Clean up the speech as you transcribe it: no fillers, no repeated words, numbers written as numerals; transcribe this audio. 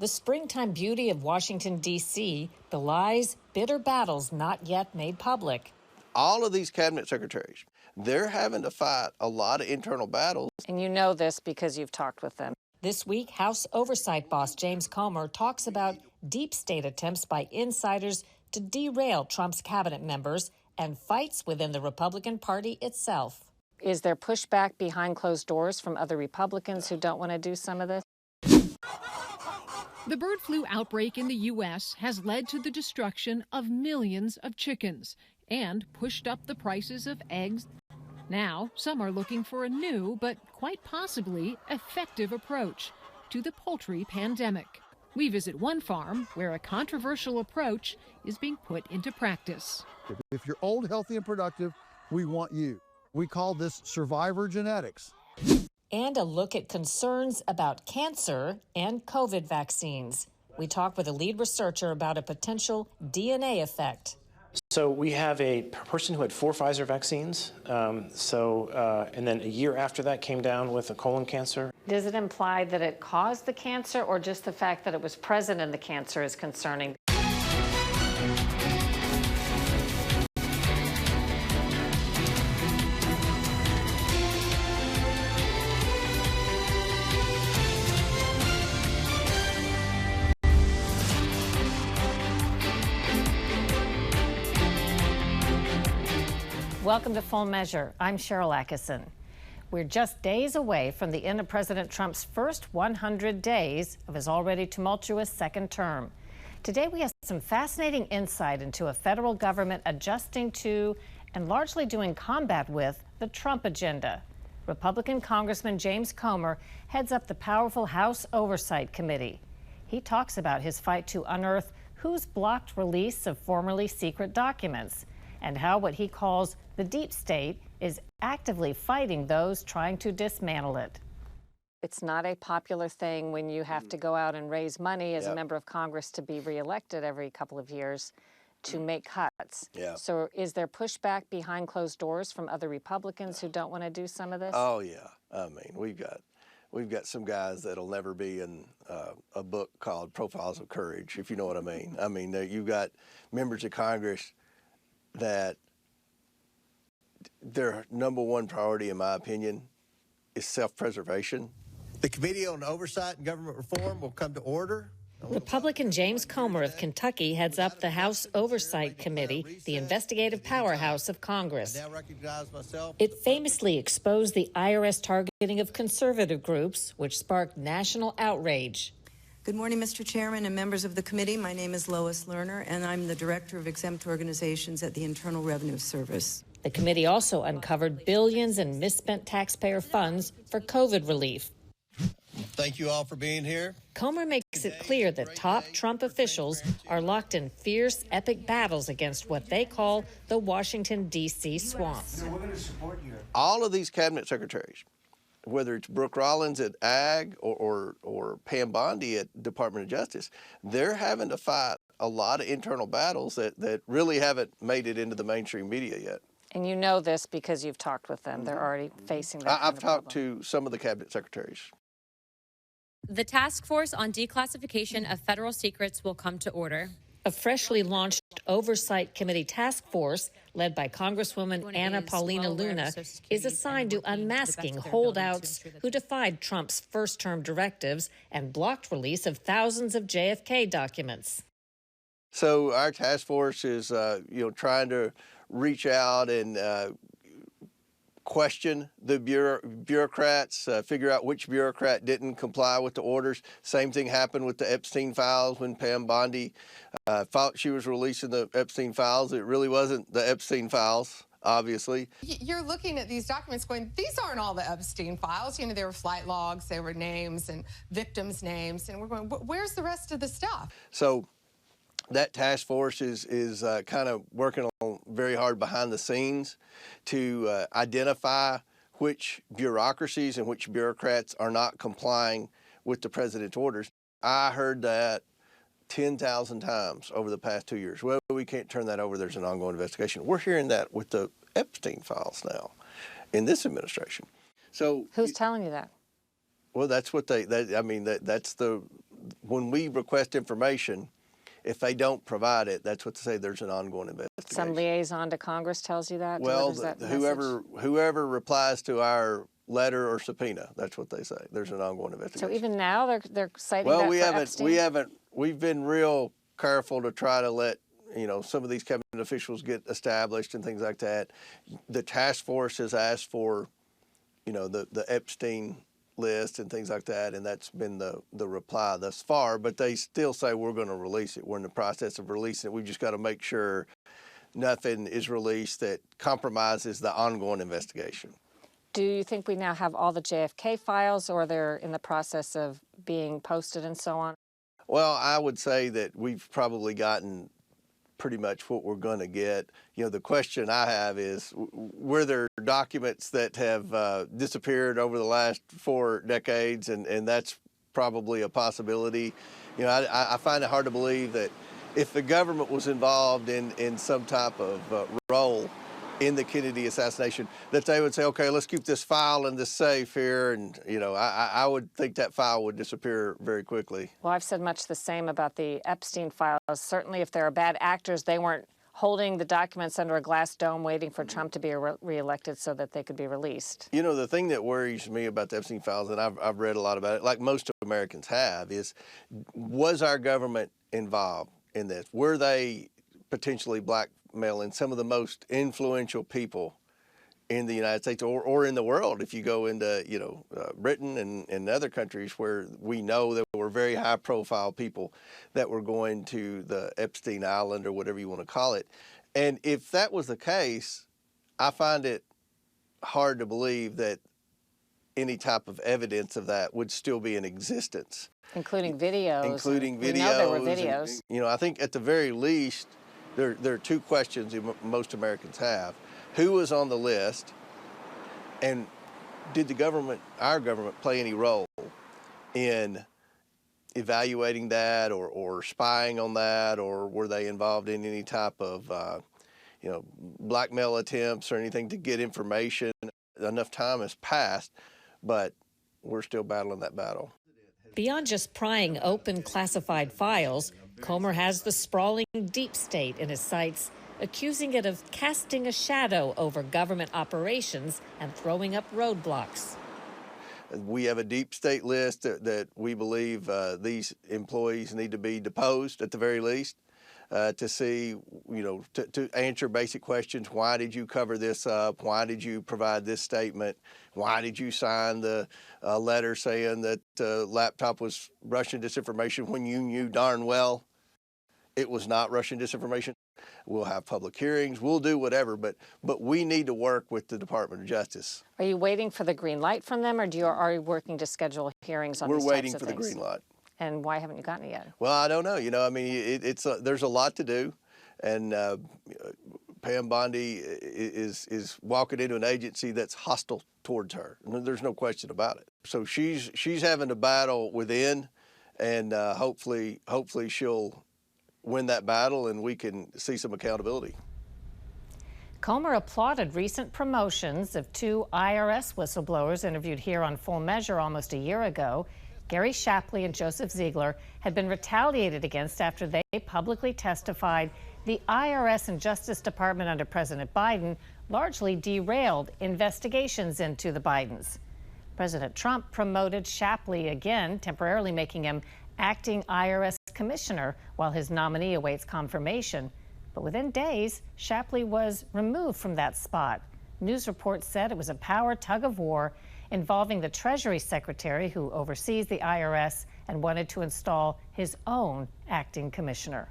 The springtime beauty of Washington, D.C. belies bitter battles not yet made public. All of these cabinet secretaries, they're having to fight a lot of internal battles. And you know this because you've talked with them. This week, House Oversight boss James Comer talks about deep state attempts by insiders to derail Trump's cabinet members and fights within the Republican Party itself. Is there pushback behind closed doors from other Republicans who don't want to do some of this? The bird flu outbreak in the U.S. has led to the destruction of millions of chickens and pushed up the prices of eggs. Now, some are looking for a new but quite possibly effective approach to the poultry pandemic. We visit one farm where a controversial approach is being put into practice. If you're old, healthy, and productive, we want you. We call this survivor genetics. And a look at concerns about cancer and COVID vaccines. We talk with a lead researcher about a potential DNA effect. So we have a person who had 4 Pfizer vaccines, and then a year after that came down with a colon cancer. Does it imply that it caused the cancer, or just the fact that it was present in the cancer is concerning? Welcome to Full Measure. I'm Sharyl Attkisson. We're just days away from the end of President Trump's first 100 days of his already tumultuous second term. Today we have some fascinating insight into a federal government adjusting to and largely doing combat with the Trump agenda. Republican Congressman James Comer heads up the powerful House Oversight Committee. He talks about his fight to unearth who's blocked release of formerly secret documents and how what he calls the deep state is actively fighting those trying to dismantle it. It's not a popular thing when you have to go out and raise money as a member of Congress to be reelected every couple of years to make cuts. So is there pushback behind closed doors from other Republicans who don't want to do some of this? Oh, yeah. I mean, we've got some guys that'll never be in a book called Profiles of Courage, if you know what I mean. I mean, you've got members of Congress that their number one priority, in my opinion, is self-preservation. The Committee on Oversight and Government Reform will come to order. Republican James Comer of Kentucky heads up the House Oversight Committee, the investigative powerhouse of Congress. It famously exposed the IRS targeting of conservative groups, which sparked national outrage. Good morning, Mr. Chairman and members of the committee. My name is Lois Lerner, and I'm the Director of Exempt Organizations at the Internal Revenue Service. The committee also uncovered billions in misspent taxpayer funds for COVID relief. Thank you all for being here. Comer makes it clear that top Trump officials are locked in fierce, epic battles against what they call the Washington, D.C. swamp. All of these cabinet secretaries, whether it's Brooke Rollins at Ag or Pam Bondi at Department of Justice, they're having to fight a lot of internal battles that really haven't made it into the mainstream media yet. And you know this because you've talked with them. They're already facing that. I've talked to some of the cabinet secretaries. The task force on declassification of federal secrets will come to order. A freshly launched Oversight Committee task force, led by Congresswoman Anna Paulina Luna, is assigned to unmasking holdouts who defied Trump's first-term directives and blocked release of thousands of JFK documents. So our task force is, trying to reach out and question the bureaucrats, figure out which bureaucrat didn't comply with the orders. Same thing happened with the Epstein files when Pam Bondi thought she was releasing the Epstein files. It really wasn't the Epstein files, obviously. You're looking at these documents going, these aren't all the Epstein files. You know, there were flight logs, there were names and victims' names, and we're going, where's the rest of the stuff? So that task force is kind of working on very hard behind the scenes to identify which bureaucracies and which bureaucrats are not complying with the president's orders. I heard that 10,000 times over the past 2 years. Well, we can't turn that over. There's an ongoing investigation. We're hearing that with the Epstein files now in this administration. So who's telling you that? Well, that's what that's when we request information, if they don't provide it, that's what they say, there's an ongoing investigation. Some liaison to Congress tells you that? Well, Delivers that whoever replies to our letter or subpoena, that's what they say. There's an ongoing investigation. So even now they're citing that for we've been real careful to try to let, some of these cabinet officials get established and things like that. The task force has asked for, the Epstein list and things like that, and that's been the reply thus far, but they still say we're going to release it. We're in the process of releasing it. We've just got to make sure nothing is released that compromises the ongoing investigation. Do you think we now have all the JFK files, or they're in the process of being posted and so on? Well, I would say that we've probably gotten pretty much what we're going to get. The question I have is, were there documents that have disappeared over the last 4 decades, and that's probably a possibility. I find it hard to believe that if the government was involved in some type of role in the Kennedy assassination, that they would say, okay, let's keep this file in this safe here. And, I would think that file would disappear very quickly. Well, I've said much the same about the Epstein files. Certainly, if there are bad actors, they weren't holding the documents under a glass dome waiting for Trump to be reelected so that they could be released. The thing that worries me about the Epstein files, and I've read a lot about it, like most Americans have, is was our government involved in this? Were they potentially blackmailing some of the most influential people in the United States or in the world? If you go into, Britain and other countries where we know there were very high profile people that were going to the Epstein Island or whatever you want to call it. And if that was the case, I find it hard to believe that any type of evidence of that would still be in existence. Including videos. Including videos. We know there were videos. And, I think at the very least, there are 2 questions most Americans have. Who was on the list, and did our government, play any role in evaluating that or spying on that, or were they involved in any type of, blackmail attempts or anything to get information? Enough time has passed, but we're still battling that battle. Beyond just prying open classified files, Comer has the sprawling deep state in his sights, accusing it of casting a shadow over government operations and throwing up roadblocks. We have a deep state list that we believe these employees need to be deposed at the very least to see, to answer basic questions. Why did you cover this up? Why did you provide this statement? Why did you sign the letter saying that the laptop was Russian disinformation when you knew darn well it was not Russian disinformation? We'll have public hearings. We'll do whatever, but we need to work with the Department of Justice. Are you waiting for the green light from them, or are you working to schedule hearings on these types of things? We're waiting for the green light. And why haven't you gotten it yet? Well, I don't know. There's a lot to do, and Pam Bondi is walking into an agency that's hostile towards her. There's no question about it. So she's having to battle within, and hopefully she'll win that battle and we can see some accountability. Comer applauded recent promotions of 2 IRS whistleblowers interviewed here on Full Measure almost a year ago. Gary Shapley and Joseph Ziegler had been retaliated against after they publicly testified the IRS and Justice Department under President Biden largely derailed investigations into the Bidens. President Trump promoted Shapley again, temporarily making him acting IRS commissioner while his nominee awaits confirmation. But within days, Shapley was removed from that spot. News reports said it was a power tug-of-war involving the Treasury Secretary, who oversees the IRS and wanted to install his own acting commissioner.